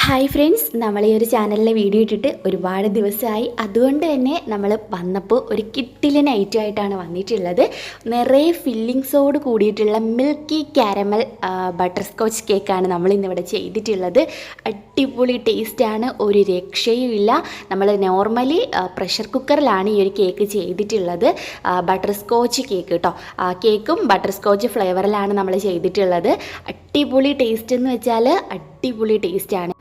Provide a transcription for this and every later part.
Hi friends, നമ്മൾ ഈ ഒരു ചാനലിലെ വീഡിയോ ഇട്ടിട്ട് ഒരുപാട് ദിവസമായി. അതുകൊണ്ട് തന്നെ നമ്മൾ വന്നപ്പോൾ ഒരു കിട്ടിലൻ ഐറ്റം ആയിട്ടാണ് വന്നിട്ടുള്ളത്. നിറയെ ഫില്ലിങ്സോട് കൂടിയിട്ടുള്ള മിൽക്കി കാരമൽ ബട്ടർ സ്കോച്ച് കേക്കാണ് നമ്മൾ ഇന്നിവിടെ ചെയ്തിട്ടുള്ളത്. അടിപൊളി ടേസ്റ്റാണ്, ഒരു രക്ഷയുമില്ല. നമ്മൾ നോർമലി പ്രഷർ കുക്കറിലാണ് ഈ ഒരു കേക്ക് ചെയ്തിട്ടുള്ളത്. ബട്ടർ സ്കോച്ച് കേക്ക് കേട്ടോ. കേക്കും ബട്ടർ സ്കോച്ച് ഫ്ലേവറിലാണ് നമ്മൾ ചെയ്തിട്ടുള്ളത്. അടിപൊളി ടേസ്റ്റ് എന്ന് വെച്ചാൽ അടിപൊളി ടേസ്റ്റാണ്.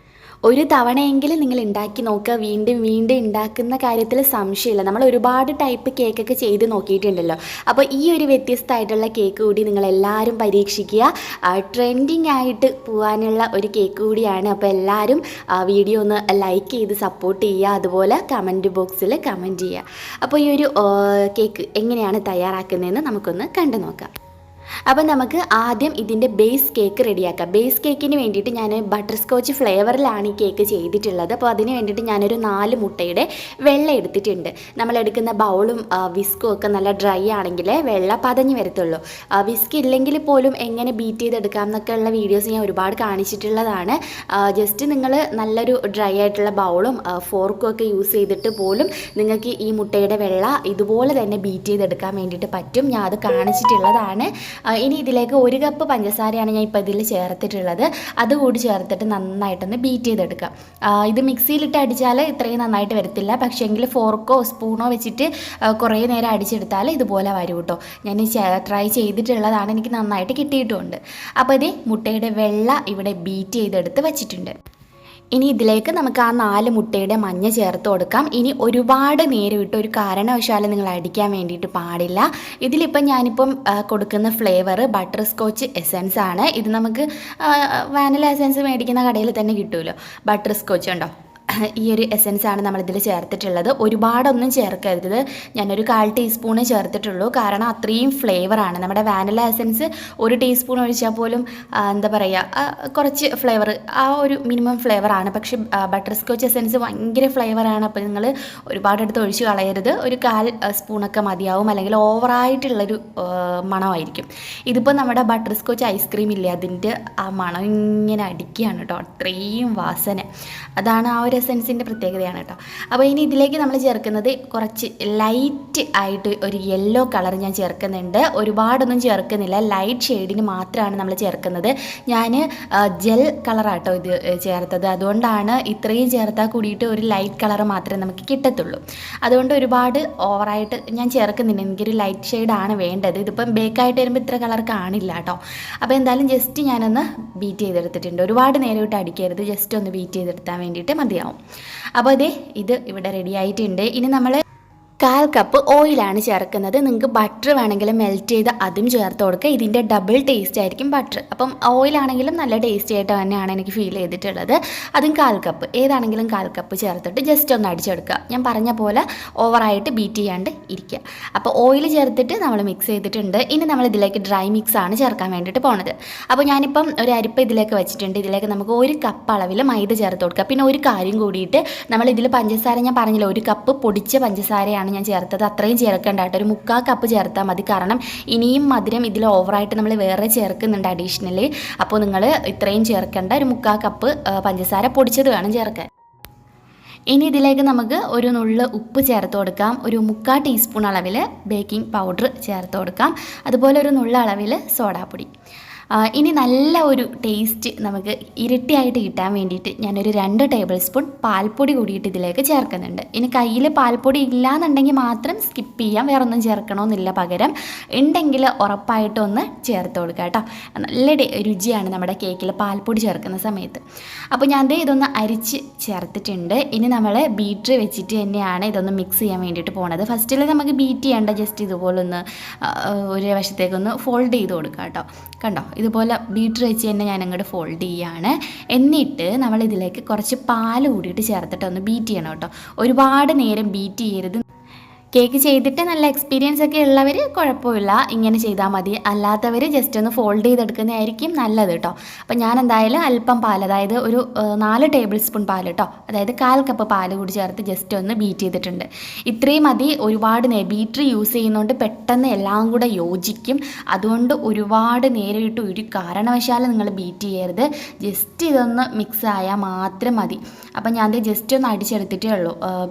ഒരു തവണയെങ്കിലും നിങ്ങൾ ഉണ്ടാക്കി നോക്കുക. വീണ്ടും വീണ്ടും ഉണ്ടാക്കുന്ന കാര്യത്തിൽ സംശയമില്ല. നമ്മൾ ഒരുപാട് ടൈപ്പ് കേക്കൊക്കെ ചെയ്ത് നോക്കിയിട്ടുണ്ടല്ലോ. അപ്പോൾ ഈ ഒരു വ്യത്യസ്തമായിട്ടുള്ള കേക്ക് കൂടി നിങ്ങളെല്ലാവരും പരീക്ഷിക്കുക. ട്രെൻഡിങ് ആയിട്ട് പോകാനുള്ള ഒരു കേക്ക് കൂടിയാണ്. അപ്പോൾ എല്ലാവരും വീഡിയോ ഒന്ന് ലൈക്ക് ചെയ്ത് സപ്പോർട്ട് ചെയ്യുക. അതുപോലെ കമൻറ്റ് ബോക്സിൽ കമൻറ്റ് ചെയ്യുക. അപ്പോൾ ഈ ഒരു കേക്ക് എങ്ങനെയാണ് തയ്യാറാക്കുന്നതെന്ന് നമുക്കൊന്ന് കണ്ടു നോക്കാം. അപ്പം നമുക്ക് ആദ്യം ഇതിൻ്റെ ബേസ് കേക്ക് റെഡിയാക്കാം. ബേസ് കേക്കിന് വേണ്ടിയിട്ട് ഞാൻ ബട്ടർ സ്കോച്ച് ഫ്ലേവറിലാണ് ഈ കേക്ക് ചെയ്തിട്ടുള്ളത്. അപ്പോൾ അതിന് വേണ്ടിയിട്ട് ഞാനൊരു 4 മുട്ടയുടെ വെള്ള എടുത്തിട്ടുണ്ട്. നമ്മളെടുക്കുന്ന ബൗളും വിസ്കും ഒക്കെ നല്ല ഡ്രൈ ആണെങ്കിൽ വെള്ള പതഞ്ഞ് വരത്തുള്ളൂ. വിസ്ക് ഇല്ലെങ്കിൽ പോലും എങ്ങനെ ബീറ്റ് ചെയ്തെടുക്കാം എന്നൊക്കെ ഉള്ള വീഡിയോസ് ഞാൻ ഒരുപാട് കാണിച്ചിട്ടുള്ളതാണ്. ജസ്റ്റ് നിങ്ങൾ നല്ലൊരു ഡ്രൈ ആയിട്ടുള്ള ബൗളും ഫോർക്കും ഒക്കെ യൂസ് ചെയ്തിട്ട് പോലും നിങ്ങൾക്ക് ഈ മുട്ടയുടെ വെള്ള ഇതുപോലെ തന്നെ ബീറ്റ് ചെയ്തെടുക്കാൻ വേണ്ടിയിട്ട് പറ്റും. ഞാൻ അത് കാണിച്ചിട്ടുള്ളതാണ്. ഇനി ഇതിലേക്ക് 1 കപ്പ് പഞ്ചസാരയാണ് ഞാൻ ഇപ്പോൾ ഇതിൽ ചേർത്തിട്ടുള്ളത്. അതുകൂടി ചേർത്തിട്ട് നന്നായിട്ടൊന്ന് ബീറ്റ് ചെയ്തെടുക്കാം. ഇത് മിക്സിയിലിട്ട് അടിച്ചാൽ ഇത്രയും നന്നായിട്ട് വരത്തില്ല. പക്ഷേങ്കിൽ ഫോർക്കോ സ്പൂണോ വെച്ചിട്ട് കുറേ നേരം അടിച്ചെടുത്താൽ ഇതുപോലെ വരും കേട്ടോ. ഞാൻ ട്രൈ ചെയ്തിട്ടുള്ളതാണ്, എനിക്ക് നന്നായിട്ട് കിട്ടിയിട്ടുമുണ്ട്. അപ്പോൾ ഇത് മുട്ടയുടെ വെള്ള ഇവിടെ ബീറ്റ് ചെയ്തെടുത്ത് വച്ചിട്ടുണ്ട്. ഇനി ഇതിലേക്ക് നമുക്ക് ആ 4 മുട്ടയുടെ മഞ്ഞ ചേർത്ത് കൊടുക്കാം. ഇനി ഒരുപാട് നേരം ഇട്ട് ഒരു കാരണവശാലും നിങ്ങൾ അടിക്കാൻ വേണ്ടിയിട്ട് പാടില്ല. ഇതിലിപ്പം ഞാനിപ്പം കൊടുക്കുന്ന ഫ്ലേവർ ബട്ടർ സ്കോച്ച് എസൻസ് ആണ്. ഇത് നമുക്ക് വാനില എസൻസ് മേടിക്കുന്ന കടയിൽ തന്നെ കിട്ടുമല്ലോ. ബട്ടർ സ്കോച്ച് ഉണ്ടോ, ഈ ഒരു എസൻസാണ് നമ്മളിതിൽ ചേർത്തിട്ടുള്ളത്. ഒരുപാടൊന്നും ചേർക്കരുത്. ഞാനൊരു 1/4 ടീസ്പൂണ് ചേർത്തിട്ടുള്ളൂ. കാരണം അത്രയും ഫ്ലേവറാണ്. നമ്മുടെ വാനില എസൻസ് 1 ടീസ്പൂൺ ഒഴിച്ചാൽ പോലും എന്താ പറയുക, കുറച്ച് ഫ്ലേവർ, ആ ഒരു മിനിമം ഫ്ലേവറാണ്. പക്ഷേ ബട്ടർ സ്കോച്ച് എസൻസ് ഭയങ്കര ഫ്ലേവറാണ്. അപ്പോൾ നിങ്ങൾ ഒരുപാടെടുത്ത് ഒഴിച്ച് കളയരുത്. ഒരു 1/4 സ്പൂണൊക്കെ മതിയാവും, അല്ലെങ്കിൽ ഓവറായിട്ടുള്ളൊരു മണമായിരിക്കും. ഇതിപ്പോൾ നമ്മുടെ ബട്ടർ സ്കോച്ച് ഐസ്ക്രീം ഇല്ലേ, അതിൻ്റെ ആ മണം ഇങ്ങനെ അടിക്കുകയാണ് കേട്ടോ. അത്രയും വാസന, അതാണ് ആ ഒരു എസൻസിൻ്റെ പ്രത്യേകതയാണ് കേട്ടോ. അപ്പോൾ ഇനി ഇതിലേക്ക് നമ്മൾ ചേർക്കുന്നത് കുറച്ച് ലൈറ്റ് ആയിട്ട് ഒരു യെല്ലോ കളർ ഞാൻ ചേർക്കുന്നുണ്ട്. ഒരുപാടൊന്നും ചേർക്കുന്നില്ല, ലൈറ്റ് ഷെയ്ഡിന് മാത്രമാണ് നമ്മൾ ചേർക്കുന്നത്. ഞാൻ ജെൽ കളറാട്ടോ ഇത് ചേർത്തത്. അതുകൊണ്ടാണ് ഇത്രയും ചേർത്താൽ കൂടിയിട്ട് ഒരു ലൈറ്റ് കളർ മാത്രമേ നമുക്ക് കിട്ടത്തുള്ളൂ. അതുകൊണ്ട് ഒരുപാട് ഓവറായിട്ട് ഞാൻ ചേർക്കുന്നില്ല. എനിക്കൊരു ലൈറ്റ് ഷെയ്ഡാണ് വേണ്ടത്. ഇതിപ്പം ബേക്കായിട്ട് വരുമ്പോൾ ഇത്ര കളർ കാണില്ല കേട്ടോ. അപ്പോൾ എന്തായാലും ജസ്റ്റ് ഞാനൊന്ന് ബീറ്റ് ചെയ്തെടുത്തിട്ടുണ്ട്. ഒരുപാട് നേരം ഇട്ട് അടിക്കരുത്, ജസ്റ്റ് ഒന്ന് ബീറ്റ് ചെയ്തെടുത്താൻ വേണ്ടിയിട്ട് മതിയാവും. അപ്പോൾ ഇത് ഇവിടെ റെഡി ആയിട്ടുണ്ട്. ഇനി നമ്മൾ 1/4 കപ്പ് ഓയിലാണ് ചേർക്കുന്നത്. നിങ്ങൾക്ക് ബട്ടർ വേണമെങ്കിൽ മെൽറ്റ് ചെയ്ത് അതും ചേർത്ത് കൊടുക്കുക. ഇതിൻ്റെ ഡബിൾ ടേസ്റ്റ് ആയിരിക്കും ബട്ടർ. അപ്പം ഓയിലാണെങ്കിലും നല്ല ടേസ്റ്റി ആയിട്ട് തന്നെയാണ് എനിക്ക് ഫീൽ ചെയ്തിട്ടുള്ളത്. അതും 1/4 കപ്പ്, ഏതാണെങ്കിലും 1/4 കപ്പ് ചേർത്തിട്ട് ജസ്റ്റ് ഒന്ന് അടിച്ചെടുക്കുക. ഞാൻ പറഞ്ഞ പോലെ ഓവറായിട്ട് ബീറ്റ് ചെയ്യാണ്ട് ഇരിക്കുക. അപ്പോൾ ഓയിൽ ചേർത്തിട്ട് നമ്മൾ മിക്സ് ചെയ്തിട്ടുണ്ട്. ഇനി നമ്മൾ ഇതിലേക്ക് ഡ്രൈ മിക്സ് ആണ് ചേർക്കാൻ വേണ്ടിയിട്ട് പോണത്. അപ്പോൾ ഞാനിപ്പം ഒരു അരിപ്പ ഇതിലേക്ക് വെച്ചിട്ടുണ്ട്. ഇതിലേക്ക് നമുക്ക് 1 കപ്പ് അളവിൽ മൈദ ചേർത്ത് കൊടുക്കുക. പിന്നെ ഒരു കാര്യം കൂടിയിട്ട്, നമ്മൾ ഇതിൽ പഞ്ചസാര ഞാൻ പറഞ്ഞില്ല, 1 കപ്പ് പൊടിച്ച പഞ്ചസാരയാണ് ഞാൻ ചേർത്തത്. അത്രയും ചേർക്കേണ്ട കേട്ടോ, ഒരു 3/4 കപ്പ് ചേർത്താൽ മതി. കാരണം ഇനിയും മധുരം ഇതിൽ ഓവറായിട്ട് നമ്മൾ വേറെ ചേർക്കുന്നുണ്ട് അഡീഷണലി. അപ്പോൾ നിങ്ങൾ ഇത്രയും ചേർക്കേണ്ട, ഒരു 3/4 കപ്പ് പഞ്ചസാര പൊടിച്ചത് വേണം ചേർക്കാൻ. ഇനി ഇതിലേക്ക് നമുക്ക് ഒരു നുള്ള് ഉപ്പ് ചേർത്ത് കൊടുക്കാം. ഒരു 3/4 ടീസ്പൂൺ അളവിൽ ബേക്കിംഗ് പൗഡർ ചേർത്ത് കൊടുക്കാം. അതുപോലെ ഒരു നുള്ള അളവിൽ സോഡാപ്പൊടി. ഇനി നല്ല ഒരു ടേസ്റ്റ് നമുക്ക് ഇരട്ടിയായിട്ട് കിട്ടാൻ വേണ്ടിയിട്ട് ഞാനൊരു 2 ടേബിൾ സ്പൂൺ പാൽപ്പൊടി കൂടിയിട്ട് ഇതിലേക്ക് ചേർക്കുന്നുണ്ട്. ഇനി കയ്യിൽ പാൽപ്പൊടി ഇല്ലയെന്നുണ്ടെങ്കിൽ മാത്രം സ്കിപ്പ് ചെയ്യാം, വേറെ ഒന്നും ചേർക്കണമെന്നില്ല. പകരം ഉണ്ടെങ്കിൽ ഉറപ്പായിട്ടൊന്ന് ചേർത്ത് കൊടുക്കുക കേട്ടോ. നല്ല രുചിയാണ് നമ്മുടെ കേക്കിൽ പാൽപ്പൊടി ചേർക്കുന്ന സമയത്ത്. അപ്പോൾ ഞാൻ ഇതൊന്ന് അരിച്ച് ചേർത്തിട്ടുണ്ട്. ഇനി നമ്മൾ ബീറ്റർ വെച്ചിട്ട് തന്നെയാണ് ഇതൊന്ന് മിക്സ് ചെയ്യാൻ വേണ്ടിയിട്ട് പോണത്. ഫസ്റ്റിൽ നമുക്ക് ബീറ്റ് ചെയ്യേണ്ട, ജസ്റ്റ് ഇതുപോലൊന്ന് ഒരു വശത്തേക്കൊന്ന് ഫോൾഡ് ചെയ്ത് കൊടുക്കുക കേട്ടോ. കണ്ടോ, ഇതുപോലെ ബീറ്റർ വെച്ച് തന്നെ ഞാൻ അങ്ങോട്ട് ഫോൾഡ് ചെയ്യുകയാണ്. എന്നിട്ട് നമ്മളിതിലേക്ക് കുറച്ച് പാൽ കൂടിയിട്ട് ചേർത്തിട്ട് ഒന്ന് ബീറ്റ് ചെയ്യണം കേട്ടോ. ഒരുപാട് നേരം ബീറ്റ് ചെയ്യരുത്. കേക്ക് ചെയ്തിട്ട് നല്ല എക്സ്പീരിയൻസ് ഒക്കെ ഉള്ളവർ കുഴപ്പമില്ല, ഇങ്ങനെ ചെയ്താൽ മതി. അല്ലാത്തവർ ജസ്റ്റ് ഒന്ന് ഫോൾഡ് ചെയ്തെടുക്കുന്നതായിരിക്കും നല്ലത് കേട്ടോ. അപ്പോൾ ഞാൻ എന്തായാലും അല്പം പാൽ, അതായത് ഒരു 4 ടേബിൾ സ്പൂൺ പാൽ കേട്ടോ, അതായത് 1/4 കപ്പ് പാൽ കൂടി ചേർത്ത് ജസ്റ്റ് ഒന്ന് ബീറ്റ് ചെയ്തിട്ടുണ്ട്. ഇത്രയും മതി. ഒരുപാട് ബീറ്റർ യൂസ് ചെയ്യുന്നതുകൊണ്ട് പെട്ടെന്ന് എല്ലാം കൂടെ യോജിക്കും. അതുകൊണ്ട് ഒരുപാട് നേരം ഇട്ട് ഒരു കാരണവശാലും നിങ്ങൾ ബീറ്റ് ചെയ്യരുത്. ജസ്റ്റ് ഇതൊന്ന് മിക്സ് ആയാൽ മാത്രം മതി. അപ്പം ഞാൻ ജസ്റ്റ് ഒന്ന് അടിച്ചെടുത്തിട്ടേ ഉള്ളൂ.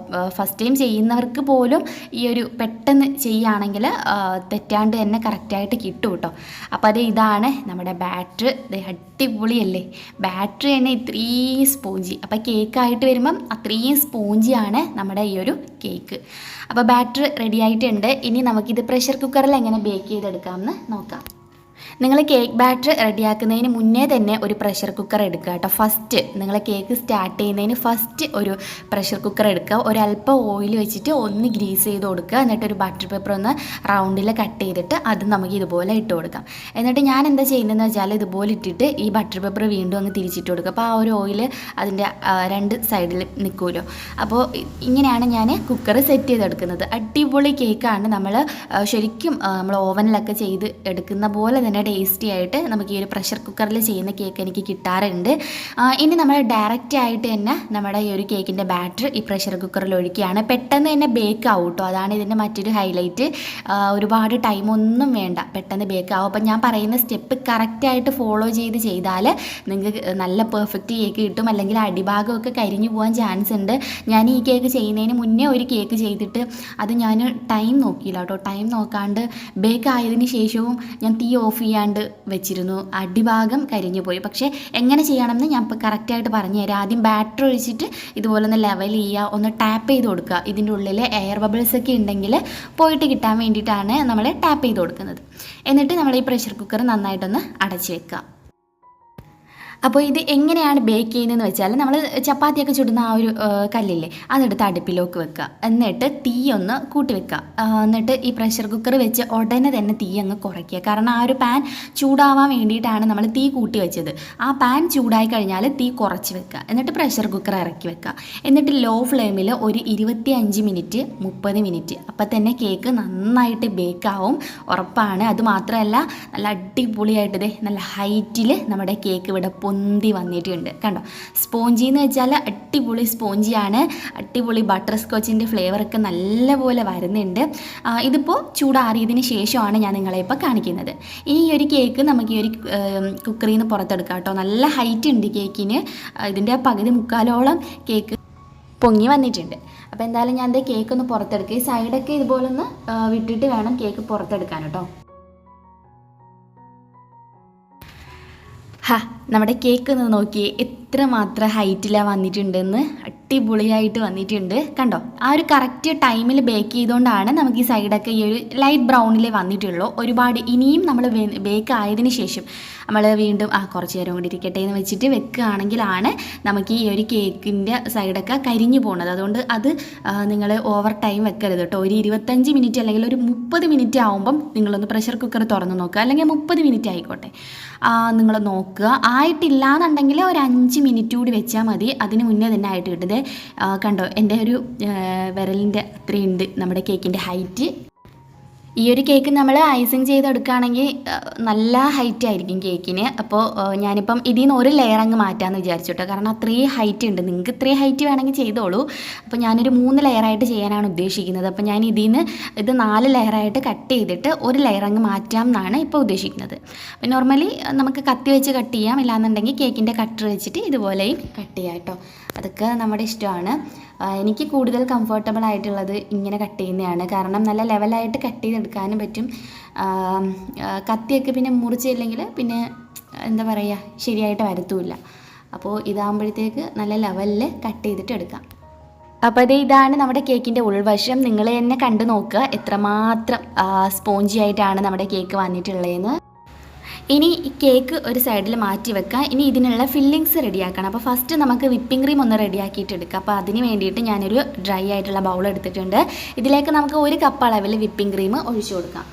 ഫസ്റ്റ് ടൈം ചെയ്യുന്നവർക്ക് പോലും ഈ ഒരു പെട്ടെന്ന് ചെയ്യുകയാണെങ്കിൽ തെറ്റാണ്ട് തന്നെ കറക്റ്റായിട്ട് കിട്ടും കേട്ടോ. അപ്പോൾ ഇതാണ് നമ്മുടെ ബാറ്റർ. അടിപൊളിയല്ലേ ബാറ്ററി തന്നെ, ഇത്രയും സ്പോഞ്ചി. അപ്പോൾ കേക്കായിട്ട് വരുമ്പം അത്രയും സ്പോഞ്ചിയാണ് നമ്മുടെ ഈ ഒരു കേക്ക്. അപ്പോൾ ബാറ്റർ റെഡി ആയിട്ടുണ്ട്. ഇനി നമുക്കിത് പ്രഷർ കുക്കറിൽ എങ്ങനെ ബേക്ക് ചെയ്തെടുക്കാമെന്ന് നോക്കാം. നിങ്ങൾ കേക്ക് ബാറ്റർ റെഡിയാക്കുന്നതിന് മുന്നേ തന്നെ ഒരു പ്രഷർ കുക്കർ എടുക്കുക കേട്ടോ. ഫസ്റ്റ് നിങ്ങൾ കേക്ക് സ്റ്റാർട്ട് ചെയ്യുന്നതിന് ഫസ്റ്റ് ഒരു പ്രഷർ കുക്കർ എടുക്കുക. ഒരല്പം ഓയിൽ വെച്ചിട്ട് ഒന്ന് ഗ്രീസ് ചെയ്ത് കൊടുക്കുക. എന്നിട്ട് ഒരു ബട്ടർ പേപ്പർ ഒന്ന് റൗണ്ടിൽ കട്ട് ചെയ്തിട്ട് അത് നമുക്ക് ഇതുപോലെ ഇട്ട് കൊടുക്കാം. എന്നിട്ട് ഞാൻ എന്താ ചെയ്യുന്നതെന്ന് വെച്ചാൽ ഇതുപോലെ ഇട്ടിട്ട് ഈ ബട്ടർ പേപ്പർ വീണ്ടും അങ്ങ് തിരിച്ചിട്ട് കൊടുക്കുക. അപ്പോൾ ആ ഒരു ഓയിൽ അതിൻ്റെ 2 സൈഡിൽ നിൽക്കുമല്ലോ. അപ്പോൾ ഇങ്ങനെയാണ് ഞാൻ കുക്കർ സെറ്റ് ചെയ്തെടുക്കുന്നത്. അടിപൊളി കേക്കാണ്. നമ്മൾ ശരിക്കും നമ്മൾ ഓവനിലൊക്കെ ചെയ്ത് എടുക്കുന്ന പോലെ തന്നെ ടേസ്റ്റി ആയിട്ട് നമുക്ക് ഈ ഒരു പ്രഷർ കുക്കറിൽ ചെയ്യുന്ന കേക്ക് എനിക്ക് കിട്ടാറുണ്ട്. ഇനി നമ്മൾ ഡയറക്റ്റ് ആയിട്ട് തന്നെ നമ്മുടെ ഈ ഒരു കേക്കിൻ്റെ ബാറ്റർ ഈ പ്രഷർ കുക്കറിൽ ഒഴിക്കുകയാണ്. പെട്ടെന്ന് തന്നെ ബേക്ക് ആവും കേട്ടോ. അതാണ് ഇതിൻ്റെ മറ്റൊരു ഹൈലൈറ്റ്. ഒരുപാട് ടൈമൊന്നും വേണ്ട, പെട്ടെന്ന് ബേക്ക് ആവും. അപ്പം ഞാൻ പറയുന്ന സ്റ്റെപ്പ് കറക്റ്റായിട്ട് ഫോളോ ചെയ്താൽ നിങ്ങൾക്ക് നല്ല പെർഫെക്റ്റ് കേക്ക് കിട്ടും. അല്ലെങ്കിൽ അടിഭാഗമൊക്കെ കരിഞ്ഞു പോകാൻ ചാൻസ് ഉണ്ട്. ഞാൻ ഈ കേക്ക് ചെയ്യുന്നതിന് മുന്നേ ഒരു കേക്ക് ചെയ്തിട്ട് അത് ഞാൻ ടൈം നോക്കിയില്ല കേട്ടോ. ടൈം നോക്കാണ്ട് ബേക്ക് ആയതിന് ശേഷവും ഞാൻ തീ ഓഫ് ചെയ്യാണ്ട് വെച്ചിരുന്നു. അടിഭാഗം കരിഞ്ഞു പോയി. പക്ഷേ എങ്ങനെ ചെയ്യണമെന്ന് ഞാൻ ഇപ്പോൾ കറക്റ്റായിട്ട് പറഞ്ഞു തരാം. ആദ്യം ബാറ്റർ ഒഴിച്ചിട്ട് ഇതുപോലെ ഒന്ന് ലെവൽ ചെയ്യുക, ഒന്ന് ടാപ്പ് ചെയ്ത് കൊടുക്കുക. ഇതിൻ്റെ ഉള്ളിൽ എയർ ബബിൾസ് ഒക്കെ ഉണ്ടെങ്കിൽ പോയിട്ട് കിട്ടാൻ വേണ്ടിയിട്ടാണ് നമ്മൾ ടാപ്പ് ചെയ്ത് കൊടുക്കുന്നത്. എന്നിട്ട് നമ്മൾ ഈ പ്രഷർ കുക്കർ നന്നായിട്ടൊന്ന് അടച്ച് വെക്കുക. അപ്പോൾ ഇത് എങ്ങനെയാണ് ബേക്ക് ചെയ്യുന്നതെന്ന് വെച്ചാൽ നമ്മൾ ചപ്പാത്തിയൊക്കെ ചുടുന്ന ആ ഒരു കല്ലില്ലേ, അതെടുത്ത് അടുപ്പിലേക്ക് വെക്കുക. എന്നിട്ട് തീ ഒന്ന് കൂട്ടി വെക്കുക. എന്നിട്ട് ഈ പ്രഷർ കുക്കർ വെച്ച് ഉടനെ തന്നെ തീ അങ്ങ് കുറയ്ക്കുക. കാരണം ആ ഒരു പാൻ ചൂടാവാൻ വേണ്ടിയിട്ടാണ് നമ്മൾ തീ കൂട്ടി വെച്ചത്. ആ പാൻ ചൂടായി കഴിഞ്ഞാൽ തീ കുറച്ച് വെക്കുക. എന്നിട്ട് പ്രഷർ കുക്കർ ഇറക്കി വെക്കുക. എന്നിട്ട് ലോ ഫ്ലെയിമിൽ ഒരു 25 മിനിറ്റ് 30 മിനിറ്റ് അപ്പം തന്നെ കേക്ക് നന്നായിട്ട് ബേക്കാവും, ഉറപ്പാണ്. അതുമാത്രമല്ല നല്ല അടിപൊളിയായിട്ട് നല്ല ഹൈറ്റിൽ നമ്മുടെ കേക്ക് ഇവിടെ പൊന്തി വന്നിട്ടുണ്ട്. കണ്ടോ, സ്പോഞ്ചി എന്ന് വെച്ചാൽ അടിപൊളി സ്പോഞ്ചിയാണ്. അടിപൊളി ബട്ടർ സ്കോച്ചിൻ്റെ ഫ്ലേവറൊക്കെ നല്ലപോലെ വരുന്നുണ്ട്. ഇതിപ്പോൾ ചൂടാറിയതിന് ശേഷമാണ് ഞാൻ നിങ്ങളെ ഇപ്പോൾ കാണിക്കുന്നത്. ഇനി ഈ ഒരു കേക്ക് നമുക്ക് ഈ ഒരു കുക്കറിൽ നിന്ന് പുറത്തെടുക്കാം കേട്ടോ. നല്ല ഹൈറ്റ് ഉണ്ട് കേക്കിന്. ഇതിൻ്റെ പകുതി മുക്കാലോളം കേക്ക് പൊങ്ങി വന്നിട്ടുണ്ട്. അപ്പോൾ എന്തായാലും ഞാൻ കേക്ക് ഒന്ന് പുറത്തെടുക്കുക. ഈ സൈഡൊക്കെ ഇതുപോലെ ഒന്ന് വിട്ടിട്ട് വേണം കേക്ക് പുറത്തെടുക്കാൻ കേട്ടോ. നമ്മുടെ കേക്ക് ഒന്ന് നോക്കിയേ, എത്രമാത്രം ഹൈറ്റിലാണ് വന്നിട്ടുണ്ടെന്ന്. അടിപൊളിയായിട്ട് വന്നിട്ടുണ്ട്. കണ്ടോ, ആ ഒരു കറക്റ്റ് ടൈമിൽ ബേക്ക് ചെയ്തുകൊണ്ടാണ് നമുക്ക് ഈ സൈഡൊക്കെ ഈ ഒരു ലൈറ്റ് ബ്രൗണിലേ വന്നിട്ടുള്ളൂ. ഒരുപാട് ഇനിയും നമ്മൾ ബേക്ക് ആയതിനു ശേഷം നമ്മൾ വീണ്ടും കുറച്ച് നേരം കൂടി ഇരിക്കട്ടെ എന്ന് വെച്ചിട്ട് വെക്കുകയാണെങ്കിലാണ് നമുക്ക് ഈ ഒരു കേക്കിൻ്റെ സൈഡൊക്കെ കരിഞ്ഞു പോകുന്നത്. അതുകൊണ്ട് അത് നിങ്ങൾ ഓവർ ടൈം വെക്കരുത് കേട്ടോ. ഒരു 25 മിനിറ്റ് അല്ലെങ്കിൽ ഒരു 30 മിനിറ്റ് ആകുമ്പം നിങ്ങളൊന്ന് പ്രഷർ കുക്കർ തുറന്ന് നോക്കുക. അല്ലെങ്കിൽ 30 മിനിറ്റ് ആയിക്കോട്ടെ, നിങ്ങൾ നോക്കുക. ആയിട്ടില്ല എന്നുണ്ടെങ്കിൽ ഒരു 5 മിനിറ്റ് കൂടി വെച്ചാൽ മതി. അതിന് മുന്നേ തന്നെ ആയിട്ട് കിട്ടുന്നത്. കണ്ടോ, എൻ്റെ ഒരു വിരലിൻ്റെ അത്രയുണ്ട് നമ്മുടെ കേക്കിൻ്റെ ഹൈറ്റ്. ഈ ഒരു കേക്ക് നമ്മൾ ഐസിങ് ചെയ്തെടുക്കുകയാണെങ്കിൽ നല്ല ഹൈറ്റ് ആയിരിക്കും കേക്കിന്. അപ്പോൾ ഞാനിപ്പം ഇതിൽ നിന്ന് ഒരു ലെയർ അങ്ങ് മാറ്റാമെന്ന് വിചാരിച്ചു കേട്ടോ. കാരണം അത്രയും ഹൈറ്റ് ഉണ്ട്. നിങ്ങൾക്ക് ഇത്രയും ഹൈറ്റ് വേണമെങ്കിൽ ചെയ്തോളൂ. അപ്പോൾ ഞാനൊരു 3 ലെയറായിട്ട് ചെയ്യാനാണ് ഉദ്ദേശിക്കുന്നത്. അപ്പോൾ ഞാൻ ഇതിൽ നിന്ന് ഇത് 4 ലെയറായിട്ട് കട്ട് ചെയ്തിട്ട് ഒരു ലെയർ അങ്ങ് മാറ്റാം എന്നാണ് ഇപ്പോൾ ഉദ്ദേശിക്കുന്നത്. അപ്പോൾ നോർമലി നമുക്ക് കത്തി വെച്ച് കട്ട് ചെയ്യാം, ഇല്ലാന്നുണ്ടെങ്കിൽ കേക്കിൻ്റെ കട്ടർ വെച്ചിട്ട് ഇതുപോലെയും കട്ട് ചെയ്യാം കേട്ടോ. അതൊക്കെ നമ്മുടെ ഇഷ്ടമാണ്. എനിക്ക് കൂടുതൽ കംഫർട്ടബിൾ ആയിട്ടുള്ളത് ഇങ്ങനെ കട്ട് ചെയ്യുന്നതാണ്. കാരണം നല്ല ലെവലായിട്ട് കട്ട് ചെയ്തെടുക്കാനും പറ്റും. കത്തിയൊക്കെ പിന്നെ മുറിച്ചില്ലെങ്കിൽ പിന്നെ എന്താ പറയുക, ശരിയായിട്ട് വരത്തുമില്ല. അപ്പോൾ ഇതാകുമ്പോഴത്തേക്ക് നല്ല ലെവലിൽ കട്ട് ചെയ്തിട്ട് എടുക്കാം. അപ്പോൾ ഇതാണ് നമ്മുടെ കേക്കിൻ്റെ ഉൾവശം. നിങ്ങൾ തന്നെ കണ്ടു നോക്കുക എത്രമാത്രം സ്പോഞ്ചി ആയിട്ടാണ് നമ്മുടെ കേക്ക് വന്നിട്ടുള്ളതെന്ന്. ഇനി ഈ കേക്ക് ഒരു സൈഡിൽ മാറ്റി വെക്കാം. ഇനി ഇതിനുള്ള ഫില്ലിങ്സ് റെഡിയാക്കണം. അപ്പോൾ ഫസ്റ്റ് നമുക്ക് വിപ്പിംഗ് ക്രീം ഒന്ന് റെഡിയാക്കിയിട്ട് എടുക്കാം. അപ്പോൾ അതിന് വേണ്ടിയിട്ട് ഞാനൊരു ഡ്രൈ ആയിട്ടുള്ള ബൗൾ എടുത്തിട്ടുണ്ട്. ഇതിലേക്ക് നമുക്ക് 1 കപ്പ് അളവിൽ വിപ്പിംഗ് ക്രീം ഒഴിച്ചു കൊടുക്കാം.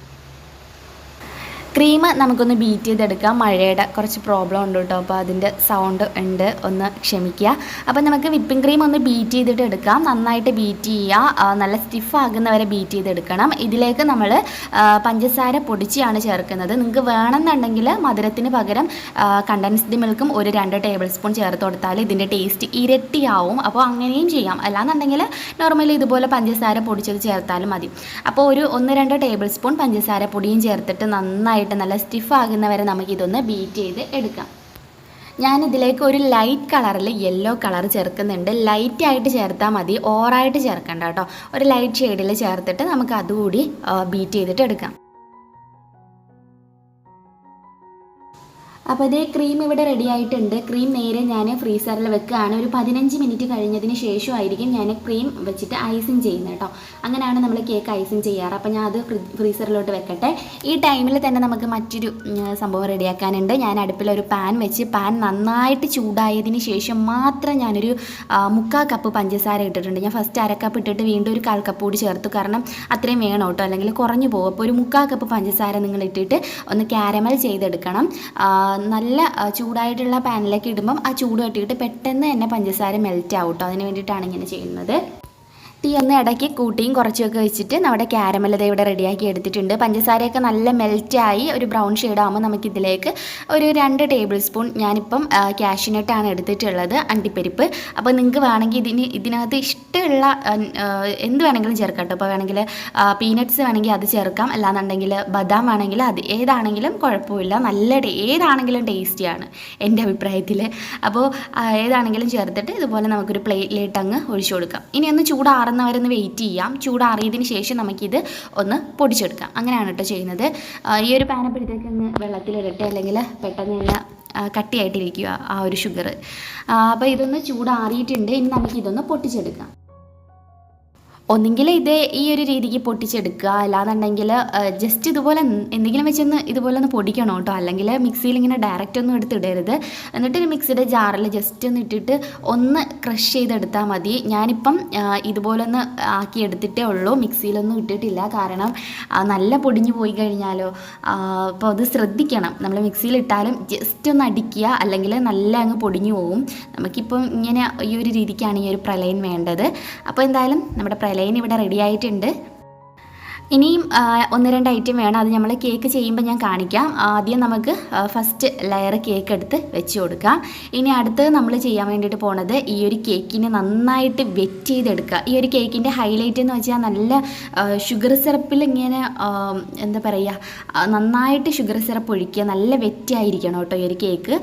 ക്രീം നമുക്കൊന്ന് ബീറ്റ് ചെയ്തെടുക്കാം. മഴയുടെ കുറച്ച് പ്രോബ്ലം ഉണ്ട് കേട്ടോ, അപ്പോൾ അതിൻ്റെ സൗണ്ട് ഉണ്ട്, ഒന്ന് ക്ഷമിക്കുക. അപ്പോൾ നമുക്ക് വിപ്പിംഗ് ക്രീം ഒന്ന് ബീറ്റ് ചെയ്തിട്ട് എടുക്കാം. നന്നായിട്ട് ബീറ്റ് ചെയ്യുക, നല്ല സ്റ്റിഫ് ആകുന്നവരെ ബീറ്റ് ചെയ്തെടുക്കണം. ഇതിലേക്ക് നമ്മൾ പഞ്ചസാര പൊടിച്ചാണ് ചേർക്കുന്നത്. നിങ്ങൾക്ക് വേണമെന്നുണ്ടെങ്കിൽ മധുരത്തിന് പകരം കണ്ടൻസ്ഡ് മിൽക്കും ഒരു 2 ടേബിൾ സ്പൂൺ ചേർത്ത് കൊടുത്താൽ ഇതിൻ്റെ ടേസ്റ്റ് ഇരട്ടിയാവും. അപ്പോൾ അങ്ങനെയും ചെയ്യാം. അല്ലാന്നുണ്ടെങ്കിൽ നോർമലി ഇതുപോലെ പഞ്ചസാര പൊടിച്ചത് ചേർത്താലും മതി. അപ്പോൾ ഒരു 1-2 ടേബിൾ സ്പൂൺ പഞ്ചസാര പൊടിയും ചേർത്തിട്ട് നന്നായിട്ട് നല്ല സ്റ്റിഫ് ആകുന്നവരെ നമുക്കിതൊന്ന് ബീറ്റ് ചെയ്ത് എടുക്കാം. ഞാനിതിലേക്ക് ഒരു ലൈറ്റ് കളറിൽ യെല്ലോ കളർ ചേർക്കുന്നുണ്ട്. ലൈറ്റായിട്ട് ചേർത്താൽ മതി, ഓവറായിട്ട് ചേർക്കണ്ട കേട്ടോ. ഒരു ലൈറ്റ് ഷെയ്ഡിൽ ചേർത്തിട്ട് നമുക്ക് അതുകൂടി ബീറ്റ് ചെയ്തിട്ട് എടുക്കാം. അപ്പോൾ ഇതേ ക്രീം ഇവിടെ റെഡി ആയിട്ടുണ്ട്. ക്രീം നേരെ ഞാൻ ഫ്രീസറിൽ വെക്കുകയാണ്. ഒരു 15 മിനിറ്റ് കഴിഞ്ഞതിന് ശേഷമായിരിക്കും ഞാൻ ക്രീം വെച്ചിട്ട് ഐസിങ് ചെയ്യുന്നത് കേട്ടോ. അങ്ങനെയാണ് നമ്മൾ കേക്ക് ഐസിങ് ചെയ്യാറ്. അപ്പോൾ ഞാൻ അത് ഫ്രീസറിലോട്ട് വെക്കട്ടെ. ഈ ടൈമിൽ തന്നെ നമുക്ക് മറ്റൊരു സംഭവം റെഡിയാക്കാനുണ്ട്. ഞാൻ അടുപ്പിലൊരു പാൻ വെച്ച് പാൻ നന്നായിട്ട് ചൂടായതിന് ശേഷം മാത്രം ഞാനൊരു 3/4 കപ്പ് പഞ്ചസാര ഇട്ടിട്ടുണ്ട്. ഞാൻ ഫസ്റ്റ് 1/2 കപ്പ് ഇട്ടിട്ട് വീണ്ടും ഒരു 1/4 കപ്പ് കൂടി ചേർത്തു. കാരണം അത്രയും വേണം കേട്ടോ, അല്ലെങ്കിൽ കുറഞ്ഞു പോകും. അപ്പോൾ ഒരു 3/4 കപ്പ് പഞ്ചസാര നിങ്ങൾ ഇട്ടിട്ട് ഒന്ന് കാരമൽ ചെയ്തെടുക്കണം. നല്ല ചൂടായിട്ടുള്ള പാനിലേക്ക് ഇടുമ്പം ആ ചൂട് തട്ടിയിട്ട് പെട്ടെന്ന് തന്നെ പഞ്ചസാര മെൽറ്റ് ആവും കേട്ടോ. അതിന് വേണ്ടിയിട്ടാണ് ഇങ്ങനെ ചെയ്യുന്നത്. തീ ഒന്ന് ഇടയ്ക്ക് കൂട്ടിയും കുറച്ചൊക്കെ വെച്ചിട്ട് നമ്മുടെ കാരമൽ ദേ ഇവിടെ റെഡിയാക്കി എടുത്തിട്ടുണ്ട്. പഞ്ചസാരയൊക്കെ നല്ല മെൽറ്റായി ഒരു ബ്രൗൺ ഷെയ്ഡ് ആകുമ്പോൾ നമുക്കിതിലേക്ക് ഒരു 2 ടേബിൾ സ്പൂൺ ഞാനിപ്പം കാഷ്യൂനട്ടാണ് എടുത്തിട്ടുള്ളത്, അണ്ടിപ്പരിപ്പ്. അപ്പോൾ നിങ്ങൾക്ക് വേണമെങ്കിൽ ഇതിനകത്ത് ഇഷ്ടമുള്ള എന്ത് വേണമെങ്കിലും ചേർക്കാം കേട്ടോ. ഇപ്പോൾ വേണമെങ്കിൽ പീനട്ട്സ് വേണമെങ്കിൽ അത് ചേർക്കാം, അല്ലാന്നുണ്ടെങ്കിൽ ബദാം വേണമെങ്കിൽ അത്, ഏതാണെങ്കിലും കുഴപ്പമില്ല. ഏതാണെങ്കിലും ടേസ്റ്റിയാണ് എൻ്റെ അഭിപ്രായത്തിൽ. അപ്പോൾ ഏതാണെങ്കിലും ചേർത്തിട്ട് ഇതുപോലെ നമുക്കൊരു പ്ലേറ്റിലേക്ക് അങ്ങ് ഒഴിച്ചു കൊടുക്കാം. ഇനി ഒന്ന് ചൂടാറുന്നവരൊന്ന് വെയിറ്റ് ചെയ്യാം. ചൂടാറിയതിന് ശേഷം നമുക്കിത് ഒന്ന് പൊടിച്ചെടുക്കാം. അങ്ങനെയാണ് കേട്ടോ ചെയ്യുന്നത്. ഈ ഒരു പാനപ്പഴത്തേക്ക് ഒന്ന് വെള്ളത്തിലിടട്ടെ, അല്ലെങ്കിൽ പെട്ടെന്ന് തന്നെ കട്ടിയായിട്ടിരിക്കുക ആ ഒരു ഷുഗർ. അപ്പോൾ ഇതൊന്ന് ചൂടാറിയിട്ടുണ്ട്. ഇനി നമുക്കിതൊന്ന് പൊട്ടിച്ചെടുക്കാം. ഒന്നെങ്കിൽ ഈ ഒരു രീതിക്ക് പൊട്ടിച്ചെടുക്കുക, അല്ലാന്നുണ്ടെങ്കിൽ ജസ്റ്റ് ഇതുപോലെ എന്തെങ്കിലും വെച്ചൊന്ന് ഇതുപോലെ ഒന്ന് പൊടിക്കണം കേട്ടോ. അല്ലെങ്കിൽ മിക്സിയിൽ ഇങ്ങനെ ഡയറക്റ്റ് ഒന്നും എടുത്തിടരുത്. എന്നിട്ട് ഒരു മിക്സിയുടെ ജാറിൽ ജസ്റ്റ് ഒന്ന് ഇട്ടിട്ട് ഒന്ന് ക്രഷ് ചെയ്തെടുത്താൽ മതി. ഞാനിപ്പം ഇതുപോലെ ഒന്ന് ആക്കി എടുത്തിട്ടേ ഉള്ളൂ, മിക്സിയിലൊന്നും ഇട്ടിട്ടില്ല. കാരണം നല്ല പൊടിഞ്ഞു പോയി കഴിഞ്ഞാലോ, അപ്പോൾ അത് ശ്രദ്ധിക്കണം. നമ്മൾ മിക്സിയിലിട്ടാലും ജസ്റ്റ് ഒന്ന് അടിക്കുക, അല്ലെങ്കിൽ നല്ല അങ്ങ് പൊടിഞ്ഞു പോകും. നമുക്കിപ്പം ഇങ്ങനെ ഈ ഒരു രീതിക്കാണ് ഈ ഒരു പ്രലയൻ വേണ്ടത്. അപ്പോൾ എന്തായാലും നമ്മുടെ പ്രലയൻ ഇവിടെ റെഡി ആയിട്ടുണ്ട്. ഇനിയും 1-2 ഐറ്റം വേണം. അത് നമ്മൾ കേക്ക് ചെയ്യുമ്പോൾ ഞാൻ കാണിക്കാം. ആദ്യം നമുക്ക് ഫസ്റ്റ് ലെയർ കേക്ക് എടുത്ത് വെച്ച് കൊടുക്കാം. ഇനി അടുത്തത് നമ്മൾ ചെയ്യാൻ വേണ്ടിയിട്ട് പോണത് ഈ ഒരു കേക്കിനെ നന്നായിട്ട് വെറ്റ് ചെയ്തെടുക്കുക. ഈ ഒരു കേക്കിൻ്റെ ഹൈലൈറ്റ് എന്ന് വെച്ചാൽ നല്ല ഷുഗർ സിറപ്പിൽ ഇങ്ങനെ എന്താ പറയുക, നന്നായിട്ട് ഷുഗർ സിറപ്പ് ഒഴിക്കുക. നല്ല വെറ്റായിരിക്കണം കേട്ടോ ഈ ഒരു കേക്ക്.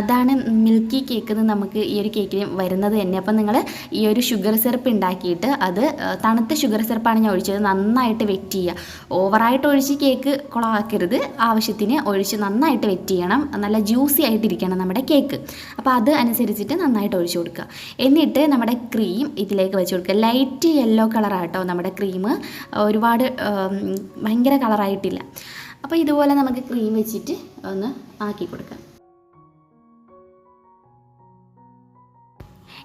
അതാണ് മിൽക്കി കേക്ക് എന്ന് നമുക്ക് ഈ ഒരു കേക്കിന് വരുന്നത് തന്നെ. അപ്പം നിങ്ങൾ ഈ ഒരു ഷുഗർ സിറപ്പ് ഉണ്ടാക്കിയിട്ട് അത് തണുത്ത ഷുഗർ സിറപ്പാണ് ഞാൻ ഒഴിച്ചത്. നന്നായിട്ട് വെറ്റ് ചെയ്യുക. ഓവറായിട്ട് ഒഴിച്ച് കേക്ക് കുളമാക്കരുത്. ആവശ്യത്തിന് ഒഴിച്ച് നന്നായിട്ട് വെറ്റ് ചെയ്യണം. നല്ല ജ്യൂസി ആയിട്ടിരിക്കണം നമ്മുടെ കേക്ക്. അപ്പോൾ അത് അനുസരിച്ചിട്ട് നന്നായിട്ട് ഒഴിച്ചു കൊടുക്കുക. എന്നിട്ട് നമ്മുടെ ക്രീം ഇതിലേക്ക് വെച്ച് കൊടുക്കുക. ലൈറ്റ് യെല്ലോ കളറാട്ടോ നമ്മുടെ ക്രീം, ഒരുപാട് ഭയങ്കര കളറായിട്ടില്ല. അപ്പോൾ ഇതുപോലെ നമുക്ക് ക്രീം വെച്ചിട്ട് ഒന്ന് ആക്കി കൊടുക്കാം.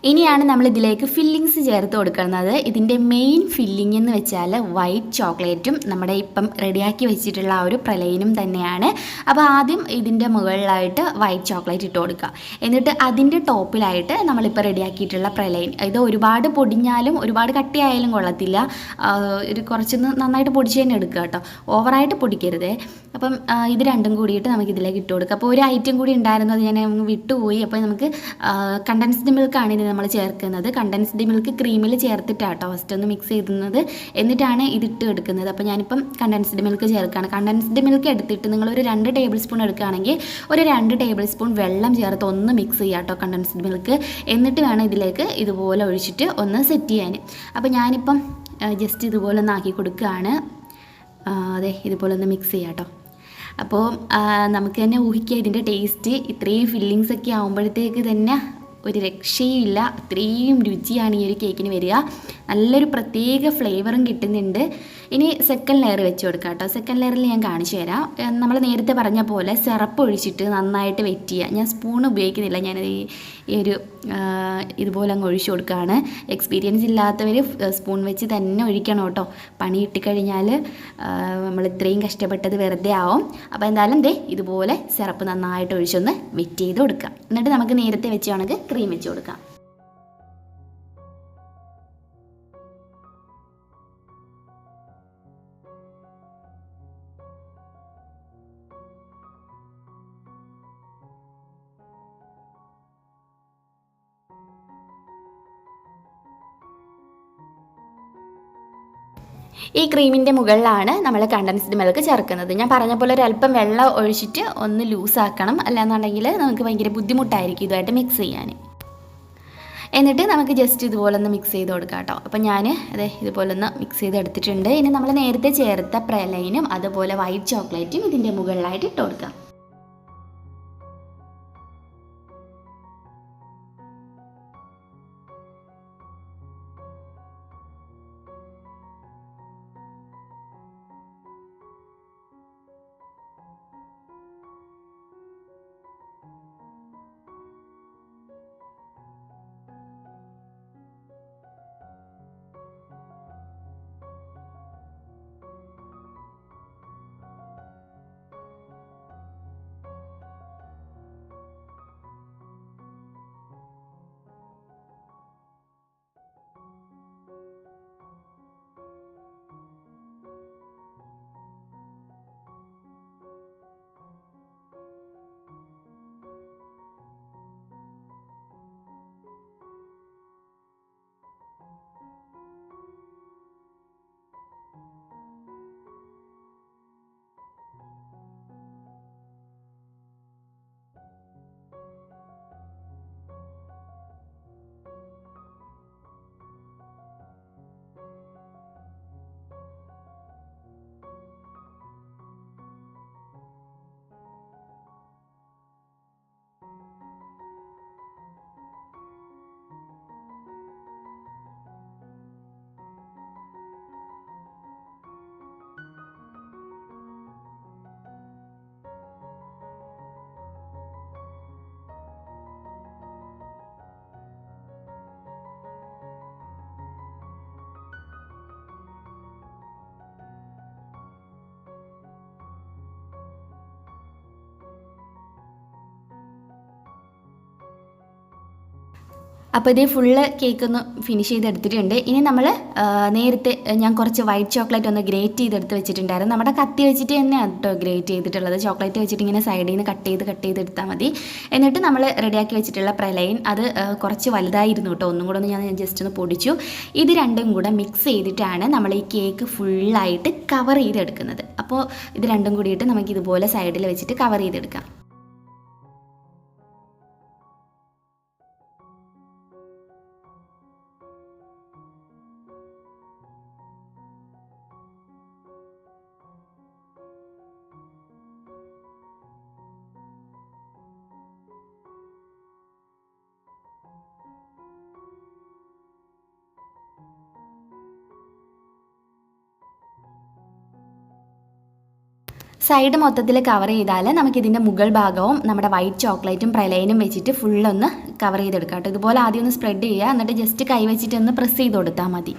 ഇനിയാണ് നമ്മൾ ഇതിലേക്ക് ഫില്ലിങ്സ് ചേർത്ത് കൊടുക്കുന്നത്. ഇതിൻ്റെ മെയിൻ ഫില്ലിംഗ് എന്ന് വെച്ചാൽ വൈറ്റ് ചോക്ലേറ്റും നമ്മുടെ ഇപ്പം റെഡിയാക്കി വെച്ചിട്ടുള്ള ആ ഒരു പ്രലയനും തന്നെയാണ്. അപ്പോൾ ആദ്യം ഇതിൻ്റെ മുകളിലായിട്ട് വൈറ്റ് ചോക്ലേറ്റ് ഇട്ട് കൊടുക്കുക. എന്നിട്ട് അതിൻ്റെ ടോപ്പിലായിട്ട് നമ്മളിപ്പോൾ റെഡിയാക്കിയിട്ടുള്ള പ്രലയൻ. ഇത് ഒരുപാട് പൊടിഞ്ഞാലും ഒരുപാട് കട്ടിയായാലും കൊള്ളത്തില്ല. ഒരു കുറച്ചൊന്ന് നന്നായിട്ട് പൊടിച്ച് തന്നെ എടുക്കുക കേട്ടോ, ഓവറായിട്ട് പൊടിക്കരുത്. അപ്പം ഇത് രണ്ടും കൂടിയിട്ട് നമുക്ക് ഇതിലേക്ക് ഇട്ട് കൊടുക്കുക. അപ്പോൾ ഒരു ഐറ്റം കൂടി ഉണ്ടായിരുന്നു, അത് ഞാൻ വിട്ടുപോയി. അപ്പോൾ നമുക്ക് കണ്ടൻസ്ഡ് മിൽക്കാണ് ഇത് നമ്മൾ ചേർക്കുന്നത്. കണ്ടൻസ്ഡ് മിൽക്ക് ക്രീമിൽ ചേർത്തിട്ടാട്ടോ ഫസ്റ്റ് ഒന്ന് മിക്സ് ചെയ്യുന്നത്, എന്നിട്ടാണ് ഇതിട്ട് എടുക്കുന്നത്. അപ്പോൾ ഞാനിപ്പം കണ്ടൻസ്ഡ് മിൽക്ക് ചേർക്കുകയാണ്. കണ്ടൻസ്ഡ് മിൽക്ക് എടുത്തിട്ട് നിങ്ങളൊരു 2 ടേബിൾ സ്പൂൺ എടുക്കുകയാണെങ്കിൽ ഒരു 2 ടേബിൾ സ്പൂൺ വെള്ളം ചേർത്ത് ഒന്ന് മിക്സ് ചെയ്യുക കേട്ടോ കണ്ടൻസ്ഡ് മിൽക്ക്. എന്നിട്ട് വേണം ഇതിലേക്ക് ഇതുപോലെ ഒഴിച്ചിട്ട് ഒന്ന് സെറ്റ് ചെയ്യാൻ. അപ്പോൾ ഞാനിപ്പം ജസ്റ്റ് ഇതുപോലെ ഒന്ന് ആക്കി കൊടുക്കുകയാണ്. അതെ, ഇതുപോലെ ഒന്ന് മിക്സ് ചെയ്യാം കേട്ടോ. അപ്പോൾ നമുക്ക് തന്നെ ഊഹിക്കുക ഇതിൻ്റെ ടേസ്റ്റ്. ഇത്രയും ഫില്ലിങ്സ് ഒക്കെ ആകുമ്പോഴത്തേക്ക് തന്നെ ഒരു രക്ഷയും ഇല്ല. അത്രയും രുചിയാണ് ഈ ഒരു കേക്കിന് വരിക. നല്ലൊരു പ്രത്യേക ഫ്ലേവറും കിട്ടുന്നുണ്ട്. ഇനി സെക്കൻഡ് ലെയർ വെച്ച് കൊടുക്കാം കേട്ടോ. സെക്കൻഡ് ലെയറിൽ ഞാൻ കാണിച്ചു തരാം. നമ്മൾ നേരത്തെ പറഞ്ഞ പോലെ സിറപ്പ് ഒഴിച്ചിട്ട് നന്നായിട്ട് വെറ്റ് ചെയ്യുക. ഞാൻ സ്പൂൺ ഉപയോഗിക്കുന്നില്ല, ഞാനത് ഈ ഒരു ഇതുപോലെ അങ്ങ് ഒഴിച്ചു കൊടുക്കുകയാണ്. എക്സ്പീരിയൻസ് ഇല്ലാത്തവർ സ്പൂൺ വെച്ച് തന്നെ ഒഴിക്കണം കേട്ടോ. പണി കിട്ടിക്കഴിഞ്ഞാൽ നമ്മൾ ഇത്രയും കഷ്ടപ്പെട്ടത് വെറുതെ ആവും. അപ്പോൾ എന്തായാലും ഇതുപോലെ സിറപ്പ് നന്നായിട്ട് ഒഴിച്ചൊന്ന് വെറ്റ് ചെയ്ത് കൊടുക്കുക. എന്നിട്ട് നമുക്ക് നേരത്തെ വെച്ച് കണക്ക് ക്രീം വെച്ച് കൊടുക്കാം. ഈ ക്രീമിൻ്റെ മുകളിലാണ് നമ്മൾ കണ്ടൻസ്ഡ് മിൽക്ക് ചേർക്കുന്നത്. ഞാൻ പറഞ്ഞ പോലെ ഒരല്പം വെള്ളം ഒഴിച്ചിട്ട് ഒന്ന് ലൂസാക്കണം, അല്ലാന്നുണ്ടെങ്കിൽ നമുക്ക് ഭയങ്കര ബുദ്ധിമുട്ടായിരിക്കും ഇതുമായിട്ട് മിക്സ് ചെയ്യാൻ. എന്നിട്ട് നമുക്ക് ജസ്റ്റ് ഇതുപോലെ ഒന്ന് മിക്സ് ചെയ്ത് കൊടുക്കാം കേട്ടോ. അപ്പോൾ ഞാൻ ഇതുപോലെ ഒന്ന് മിക്സ് ചെയ്ത് എടുത്തിട്ടുണ്ട്. ഇനി നമ്മൾ നേരത്തെ ചേർത്ത പ്രലൈനും അതുപോലെ വൈറ്റ് ചോക്ലേറ്റും ഇതിൻ്റെ മുകളിലായിട്ട് ഇട്ട് കൊടുക്കാം. അപ്പോൾ ഇത് ഫുള്ള് കേക്ക് ഒന്ന് ഫിനിഷ് ചെയ്തെടുത്തിട്ടുണ്ട്. ഇനി നമ്മൾ നേരത്തെ ഞാൻ കുറച്ച് വൈറ്റ് ചോക്ലേറ്റ് ഒന്ന് ഗ്രേറ്റ് ചെയ്തെടുത്ത് വെച്ചിട്ടുണ്ടായിരുന്നു. നമ്മുടെ കത്തി വെച്ചിട്ട് തന്നെയാണ് കേട്ടോ ഗ്രേറ്റ് ചെയ്തിട്ടുള്ളത്. ചോക്ലേറ്റ് വെച്ചിട്ട് ഇങ്ങനെ സൈഡിൽ നിന്ന് കട്ട് ചെയ്ത് എടുത്താൽ മതി. എന്നിട്ട് നമ്മൾ റെഡിയാക്കി വെച്ചിട്ടുള്ള പ്രലൈൻ അത് കുറച്ച് വലുതായിരുന്നു കേട്ടോ. ഒന്നും കൂടെ ഒന്ന് ഞാൻ ജസ്റ്റ് ഒന്ന് പൊടിച്ചു. ഇത് രണ്ടും കൂടെ മിക്സ് ചെയ്തിട്ടാണ് നമ്മൾ ഈ കേക്ക് ഫുള്ളായിട്ട് കവർ ചെയ്തെടുക്കുന്നത്. അപ്പോൾ ഇത് രണ്ടും കൂടിയിട്ട് നമുക്ക് ഇതുപോലെ സൈഡിൽ വെച്ചിട്ട് കവർ ചെയ്തെടുക്കാം. സൈഡ് മൊത്തത്തിൽ കവർ ചെയ്താൽ നമുക്കിതിൻ്റെ മുകൾ ഭാഗവും നമ്മുടെ വൈറ്റ് ചോക്ലേറ്റും പ്രലൈനും വെച്ചിട്ട് ഫുള്ളൊന്ന് കവർ ചെയ്തെടുക്കാം കേട്ടോ. ഇതുപോലെ ആദ്യം ഒന്ന് സ്പ്രെഡ് ചെയ്യുക, എന്നിട്ട് ജസ്റ്റ് കൈ വെച്ചിട്ടൊന്ന് പ്രസ് ചെയ്ത് കൊടുത്താൽ മതി.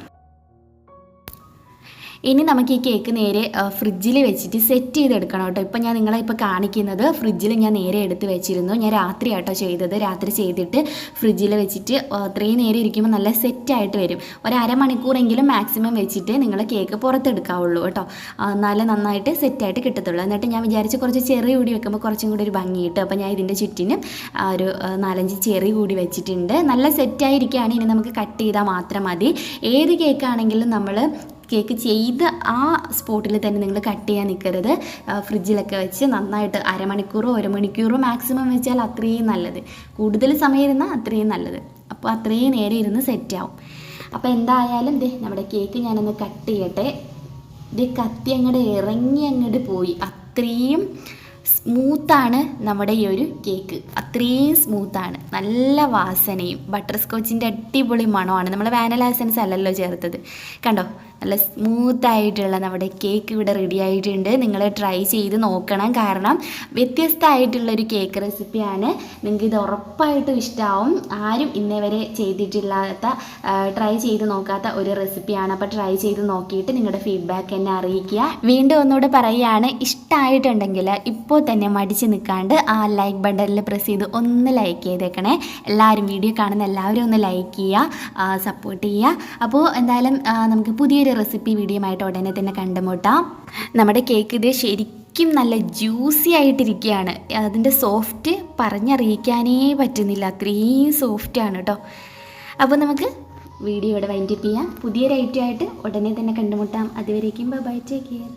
ഇനി നമുക്ക് ഈ കേക്ക് നേരെ ഫ്രിഡ്ജിൽ വെച്ചിട്ട് സെറ്റ് ചെയ്തെടുക്കണം കേട്ടോ. ഇപ്പം ഞാൻ നിങ്ങളെ കാണിക്കുന്നത് ഫ്രിഡ്ജിൽ ഞാൻ നേരെ എടുത്ത് വെച്ചിരുന്നു. ഞാൻ രാത്രി ആട്ടോ ചെയ്തത്. രാത്രി ചെയ്തിട്ട് ഫ്രിഡ്ജിൽ വെച്ചിട്ട് അത്രയും നേരം ഇരിക്കുമ്പോൾ നല്ല സെറ്റായിട്ട് വരും. ഒരു അരമണിക്കൂറെങ്കിലും മാക്സിമം വെച്ചിട്ട് നിങ്ങൾ കേക്ക് പുറത്തെടുക്കാവുള്ളൂ കേട്ടോ. നല്ല നന്നായിട്ട് സെറ്റായിട്ട് കിട്ടത്തുള്ളൂ. എന്നിട്ട് ഞാൻ വിചാരിച്ച് കുറച്ച് ചെറി കൂടി വെക്കുമ്പോൾ കുറച്ചും കൂടി ഒരു ഭംഗി കിട്ടും. അപ്പോൾ ഞാൻ ഇതിൻ്റെ ചുറ്റിനും ഒരു 4-5 ചെറി കൂടി വെച്ചിട്ടുണ്ട്. നല്ല സെറ്റായിരിക്കുകയാണ്. ഇനി നമുക്ക് കട്ട് ചെയ്താൽ മാത്രം മതി. ഏത് കേക്കാണെങ്കിലും നമ്മൾ കേക്ക് ചെയ്ത് ആ സ്പോട്ടിൽ തന്നെ നിങ്ങൾ കട്ട് ചെയ്യാൻ നിൽക്കരുത്. ഫ്രിഡ്ജിലൊക്കെ വെച്ച് നന്നായിട്ട് അരമണിക്കൂറോ 1 മണിക്കൂറോ മാക്സിമം വെച്ചാൽ അത്രയും നല്ലത്. കൂടുതൽ സമയം ഇരുന്നാൽ അത്രയും നല്ലത്. അപ്പോൾ അത്രയും നേരം ഇരുന്ന് സെറ്റാവും. അപ്പോൾ എന്തായാലും നമ്മുടെ കേക്ക് ഞാനൊന്ന് കട്ട് ചെയ്യട്ടെ. കത്തി അങ്ങോട്ട് ഇറങ്ങി അങ്ങോട്ട് പോയി. അത്രയും സ്മൂത്താണ് നമ്മുടെ ഈ ഒരു കേക്ക്. അത്രയും സ്മൂത്താണ്, നല്ല വാസനയും ബട്ടർ സ്കോച്ചിൻ്റെ അടിപൊളി മണമാണ്. നമ്മൾ വാനില എസൻസ് അല്ലല്ലോ ചേർത്തത്. കണ്ടോ, നല്ല സ്മൂത്തായിട്ടുള്ള നമ്മുടെ കേക്ക് ഇവിടെ റെഡി ആയിട്ടുണ്ട്. നിങ്ങൾ ട്രൈ ചെയ്ത് നോക്കണം, കാരണം വ്യത്യസ്തമായിട്ടുള്ളൊരു കേക്ക് റെസിപ്പിയാണ്. നിങ്ങൾക്ക് ഇത് ഉറപ്പായിട്ടും ഇഷ്ടമാവും. ആരും ഇന്നേ വരെ ചെയ്തിട്ടില്ലാത്ത, ട്രൈ ചെയ്ത് നോക്കാത്ത ഒരു റെസിപ്പിയാണ്. അപ്പോൾ ട്രൈ ചെയ്ത് നോക്കിയിട്ട് നിങ്ങളുടെ ഫീഡ്ബാക്ക് എന്നെ അറിയിക്കുക. വീണ്ടും ഒന്നുകൂടെ പറയുകയാണ്, ഇഷ്ടമായിട്ടുണ്ടെങ്കിൽ ഇപ്പോൾ തന്നെ മടിച്ച് നിൽക്കാണ്ട് ആ ലൈക്ക് ബട്ടണിൽ പ്രസ് ചെയ്ത് ഒന്ന് ലൈക്ക് ചെയ്തേക്കണേ. എല്ലാവരും, വീഡിയോ കാണുന്ന എല്ലാവരും ഒന്ന് ലൈക്ക് ചെയ്യുക, സപ്പോർട്ട് ചെയ്യുക. അപ്പോൾ എന്തായാലും നമുക്ക് പുതിയൊരു റെസിപ്പി വീഡിയോ ആയിട്ട് ഉടനെ തന്നെ കണ്ടുമുട്ടാം. നമ്മുടെ കേക്ക് ഇത് ശരിക്കും നല്ല ജ്യൂസി ആയിട്ടിരിക്കുകയാണ്. അതിൻ്റെ സോഫ്റ്റ് പറഞ്ഞറിയിക്കാനേ പറ്റുന്നില്ല, അത്രയും സോഫ്റ്റാണ് കേട്ടോ. അപ്പോൾ നമുക്ക് വീഡിയോ ഇവിടെ വൈൻഡപ്പ് ചെയ്യാം. പുതിയൊരു ഐറ്റം ആയിട്ട് ഉടനെ തന്നെ കണ്ടുമുട്ടാം. അതുവരേക്കും ബൈ, ടേക്ക് കെയർ.